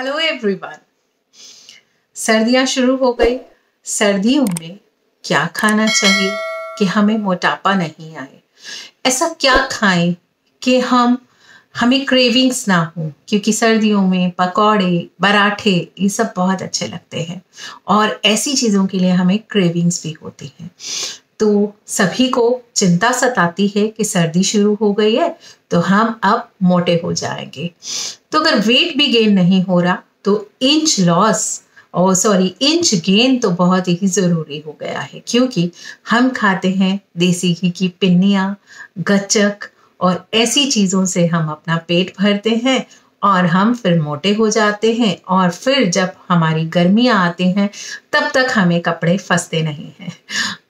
Hello everyone. सर्दियाँ शुरू हो गई। सर्दियों में क्या खाना चाहिए कि हमें मोटापा नहीं आए? ऐसा क्या खाएं कि हमें क्रेविंग्स ना हो? क्योंकि सर्दियों में पकौड़े, पराठे ये सब बहुत अच्छे लगते हैं और ऐसी चीज़ों के लिए हमें क्रेविंग्स भी होती हैं। तो सभी को चिंता सताती है कि सर्दी शुरू हो गई है तो हम अब मोटे हो जाएंगे। तो अगर वेट भी गेन नहीं हो रहा तो इंच गेन तो बहुत ही ज़रूरी हो गया है, क्योंकि हम खाते हैं देसी घी की पिन्नियाँ, गच्चक और ऐसी चीज़ों से हम अपना पेट भरते हैं और हम फिर मोटे हो जाते हैं और फिर जब हमारी गर्मियाँ आती हैं तब तक हमें कपड़े फंसते नहीं हैं।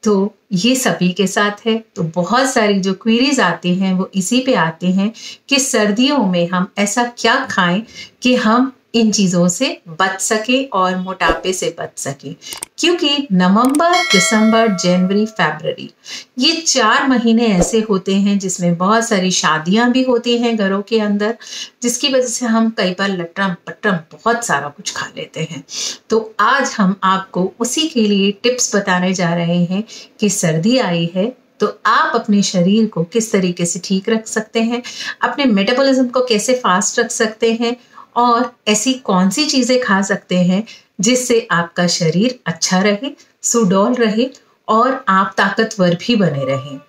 तो ये सभी के साथ है। तो बहुत सारी जो क्वेरीज आती हैं वो इसी पे आती हैं कि सर्दियों में हम ऐसा क्या खाएं कि हम इन चीज़ों से बच सके और मोटापे से बच सके। क्योंकि नवंबर, दिसंबर, जनवरी, फरवरी ये 4 महीने ऐसे होते हैं जिसमें बहुत सारी शादियां भी होती हैं घरों के अंदर, जिसकी वजह से हम कई बार लटरम पटरम बहुत सारा कुछ खा लेते हैं। तो आज हम आपको उसी के लिए टिप्स बताने जा रहे हैं कि सर्दी आई है तो आप अपने शरीर को किस तरीके से ठीक रख सकते हैं, अपने मेटाबॉलिज्म को कैसे फास्ट रख सकते हैं और ऐसी कौन सी चीज़ें खा सकते हैं जिससे आपका शरीर अच्छा रहे, सुडौल रहे और आप ताकतवर भी बने रहें।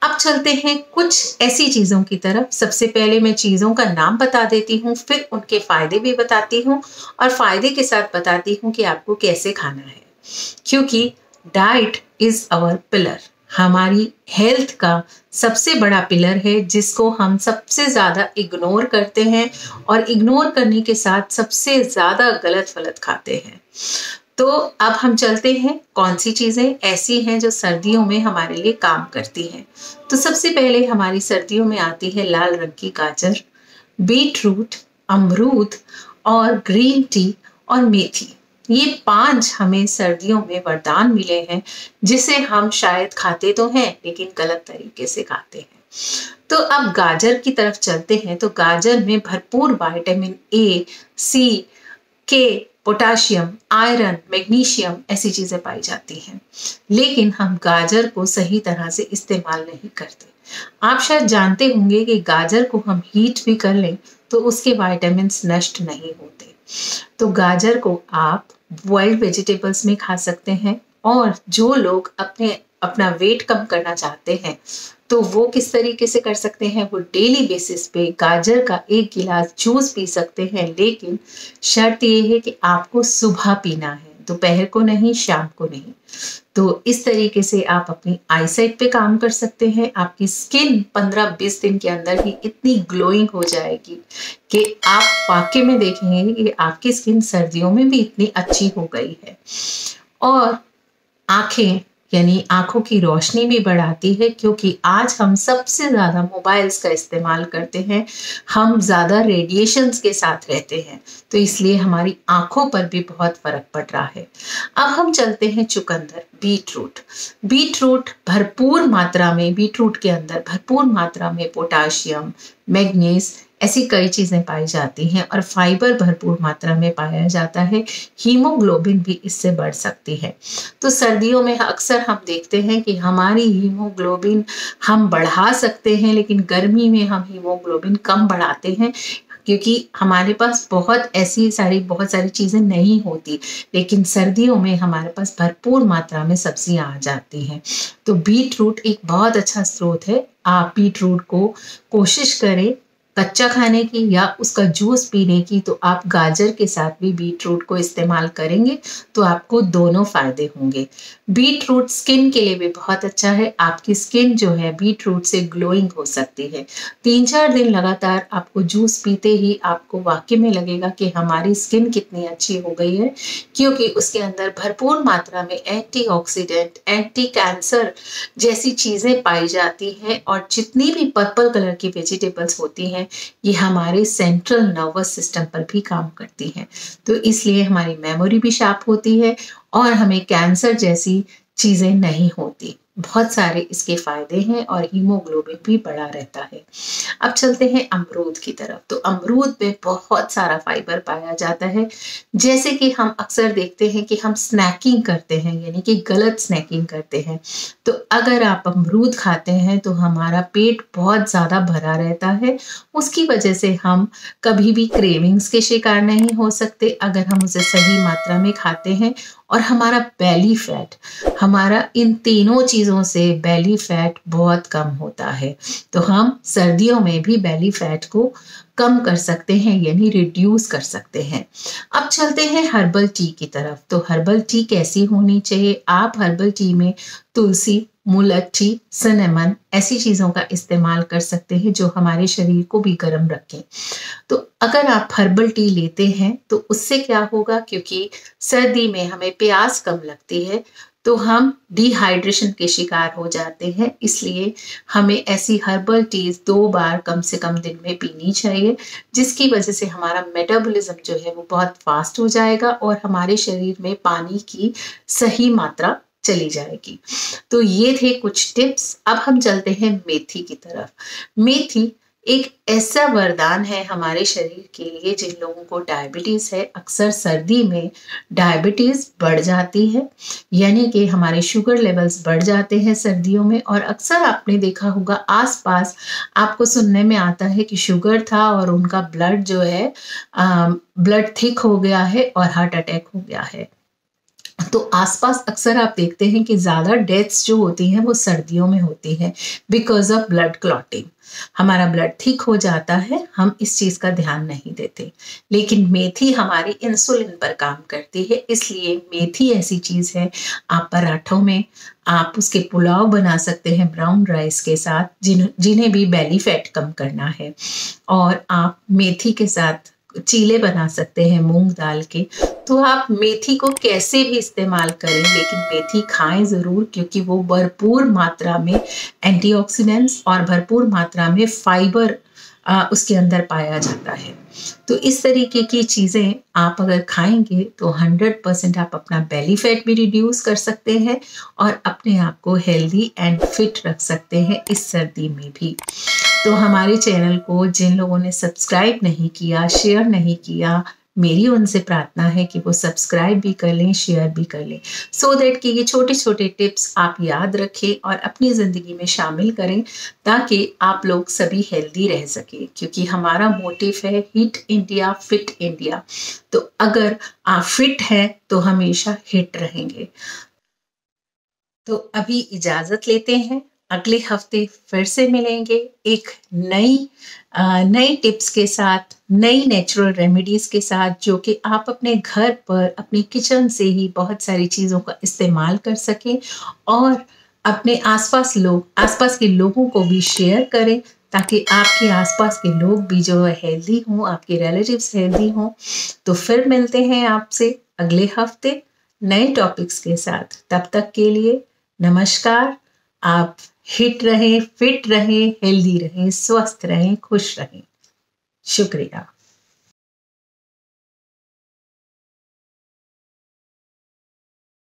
अब चलते हैं कुछ ऐसी चीज़ों की तरफ। सबसे पहले मैं चीज़ों का नाम बता देती हूँ, फिर उनके फ़ायदे भी बताती हूँ और फ़ायदे के साथ बताती हूँ कि आपको कैसे खाना है। क्योंकि डाइट इज़ आवर पिलर, हमारी हेल्थ का सबसे बड़ा पिलर है जिसको हम सबसे ज़्यादा इग्नोर करते हैं और इग्नोर करने के साथ सबसे ज़्यादा गलत फलत खाते हैं। तो अब हम चलते हैं कौन सी चीज़ें ऐसी हैं जो सर्दियों में हमारे लिए काम करती हैं। तो सबसे पहले हमारी सर्दियों में आती है लाल रंग की गाजर, बीटरूट, अमरूद और ग्रीन टी और मेथी। ये 5 हमें सर्दियों में वरदान मिले हैं जिसे हम शायद खाते तो हैं लेकिन गलत तरीके से खाते हैं। तो अब गाजर की तरफ चलते हैं। तो गाजर में भरपूर विटामिन ए, सी, के, पोटाशियम, आयरन, मैग्नीशियम ऐसी चीज़ें पाई जाती हैं, लेकिन हम गाजर को सही तरह से इस्तेमाल नहीं करते। आप शायद जानते होंगे कि गाजर को हम हीट भी कर लें तो उसके विटामिन्स नष्ट नहीं होते। तो गाजर को आप बॉइल्ड वेजिटेबल्स में खा सकते हैं और जो लोग अपना वेट कम करना चाहते हैं तो वो किस तरीके से कर सकते हैं, वो डेली बेसिस पे गाजर का 1 गिलास जूस पी सकते हैं। लेकिन शर्त ये है कि आपको सुबह पीना है, दोपहर को नहीं, शाम को नहीं। तो इस तरीके से आप अपनी आईसाइट पे काम कर सकते हैं। आपकी स्किन 15-20 दिन के अंदर ही इतनी ग्लोइंग हो जाएगी कि आप वाकई में देखेंगे कि आपकी स्किन सर्दियों में भी इतनी अच्छी हो गई है। और आंखें यानी आंखों की रोशनी भी बढ़ाती है, क्योंकि आज हम सबसे ज़्यादा मोबाइल्स का इस्तेमाल करते हैं, हम ज़्यादा रेडिएशंस के साथ रहते हैं, तो इसलिए हमारी आंखों पर भी बहुत फ़र्क पड़ रहा है। अब हम चलते हैं चुकंदर, बीटरूट। बीटरूट के अंदर भरपूर मात्रा में पोटाशियम, मैग्नीज ऐसी कई चीज़ें पाई जाती हैं और फाइबर भरपूर मात्रा में पाया जाता है। हीमोग्लोबिन भी इससे बढ़ सकती है। तो सर्दियों में अक्सर हम देखते हैं कि हमारी हीमोग्लोबिन हम बढ़ा सकते हैं, लेकिन गर्मी में हम हीमोग्लोबिन कम बढ़ाते हैं क्योंकि हमारे पास बहुत सारी चीज़ें नहीं होती। लेकिन सर्दियों में हमारे पास भरपूर मात्रा में सब्जियां आ जाती हैं। तो बीटरूट एक बहुत अच्छा स्रोत है। आप बीटरूट को कोशिश करें कच्चा खाने की या उसका जूस पीने की, तो आप गाजर के साथ भी बीटरूट को इस्तेमाल करेंगे तो आपको दोनों फायदे होंगे। बीटरूट स्किन के लिए भी बहुत अच्छा है। आपकी स्किन जो है बीटरूट से ग्लोइंग हो सकती है। 3-4 दिन लगातार आपको जूस पीते ही आपको वाकई में लगेगा कि हमारी स्किन कितनी अच्छी हो गई है, क्योंकि उसके अंदर भरपूर मात्रा में एंटीऑक्सीडेंट, एंटी कैंसर जैसी चीज़ें पाई जाती हैं। और जितनी भी पर्पल कलर की वेजिटेबल्स होती हैं ये हमारे सेंट्रल नर्वस सिस्टम पर भी काम करती हैं। तो इसलिए हमारी मेमोरी भी शार्प होती है और हमें कैंसर जैसी चीज़ें नहीं होती। बहुत सारे इसके फायदे हैं और हीमोग्लोबिन भी बढ़ा रहता है। अब चलते हैं अमरूद की तरफ। तो अमरूद में बहुत सारा फाइबर पाया जाता है। जैसे कि हम अक्सर देखते हैं कि हम स्नैकिंग करते हैं, यानी कि गलत स्नैकिंग करते हैं। तो अगर आप अमरूद खाते हैं तो हमारा पेट बहुत ज़्यादा भरा रहता है। उसकी वजह से हम कभी भी क्रेविंग्स के शिकार नहीं हो सकते अगर हम उसे सही मात्रा में खाते हैं। और हमारा बेली फैट, हमारा इन तीनों चीज़ों से बेली फैट बहुत कम होता है। तो हम सर्दियों में भी बेली फैट को कम कर सकते हैं, यानी रिड्यूस कर सकते हैं। अब चलते हैं हर्बल टी की तरफ। तो हर्बल टी कैसी होनी चाहिए? आप हर्बल टी में तुलसी, मुलट्ठी, सिनेमन ऐसी चीज़ों का इस्तेमाल कर सकते हैं जो हमारे शरीर को भी गर्म रखें। तो अगर आप हर्बल टी लेते हैं तो उससे क्या होगा, क्योंकि सर्दी में हमें प्यास कम लगती है तो हम डिहाइड्रेशन के शिकार हो जाते हैं। इसलिए हमें ऐसी हर्बल टीज 2 बार कम से कम दिन में पीनी चाहिए, जिसकी वजह से हमारा मेटाबॉलिज्म जो है वो बहुत फास्ट हो जाएगा और हमारे शरीर में पानी की सही मात्रा चली जाएगी। तो ये थे कुछ टिप्स। अब हम चलते हैं मेथी की तरफ। मेथी एक ऐसा वरदान है हमारे शरीर के लिए। जिन लोगों को डायबिटीज है, अक्सर सर्दी में डायबिटीज बढ़ जाती है, यानी कि हमारे शुगर लेवल्स बढ़ जाते हैं सर्दियों में। और अक्सर आपने देखा होगा आसपास आपको सुनने में आता है कि शुगर था और उनका ब्लड जो है ब्लड थिक हो गया है और हार्ट अटैक हो गया है। तो आसपास अक्सर आप देखते हैं कि ज़्यादा डेथ्स जो होती हैं वो सर्दियों में होती हैं बिकॉज ऑफ ब्लड क्लॉटिंग। हमारा ब्लड ठीक हो जाता है, हम इस चीज़ का ध्यान नहीं देते। लेकिन मेथी हमारी इंसुलिन पर काम करती है, इसलिए मेथी ऐसी चीज़ है, आप पराठों में आप उसके पुलाव बना सकते हैं ब्राउन राइस के साथ, जिन्हें भी बेली फैट कम करना है। और आप मेथी के साथ चीले बना सकते हैं मूंग दाल के। तो आप मेथी को कैसे भी इस्तेमाल करें, लेकिन मेथी खाएं ज़रूर, क्योंकि वो भरपूर मात्रा में एंटीऑक्सीडेंट्स और भरपूर मात्रा में फाइबर उसके अंदर पाया जाता है। तो इस तरीके की चीज़ें आप अगर खाएंगे तो 100% आप अपना बेली फैट भी रिड्यूस कर सकते हैं और अपने आप को हेल्दी एंड फिट रख सकते हैं इस सर्दी में भी। तो हमारे चैनल को जिन लोगों ने सब्सक्राइब नहीं किया, शेयर नहीं किया, मेरी उनसे प्रार्थना है कि वो सब्सक्राइब भी कर लें, शेयर भी कर लें, सो दैट कि ये छोटे छोटे टिप्स आप याद रखें और अपनी ज़िंदगी में शामिल करें, ताकि आप लोग सभी हेल्दी रह सकें। क्योंकि हमारा मोटिव है हिट इंडिया, फिट इंडिया। तो अगर आप फिट हैं तो हमेशा हिट रहेंगे। तो अभी इजाज़त लेते हैं, अगले हफ्ते फिर से मिलेंगे एक नई टिप्स के साथ, नई नेचुरल रेमेडीज़ के साथ, जो कि आप अपने घर पर अपने किचन से ही बहुत सारी चीज़ों का इस्तेमाल कर सकें और अपने आसपास के लोगों को भी शेयर करें, ताकि आपके आसपास के लोग भी जो है हेल्दी हों, आपके रिलेटिव्स हेल्दी हों। तो फिर मिलते हैं आपसे अगले हफ्ते नए टॉपिक्स के साथ। तब तक के लिए नमस्कार। आप हिट रहें, फिट रहें, हेल्दी रहें, स्वस्थ रहें, खुश रहें। शुक्रिया।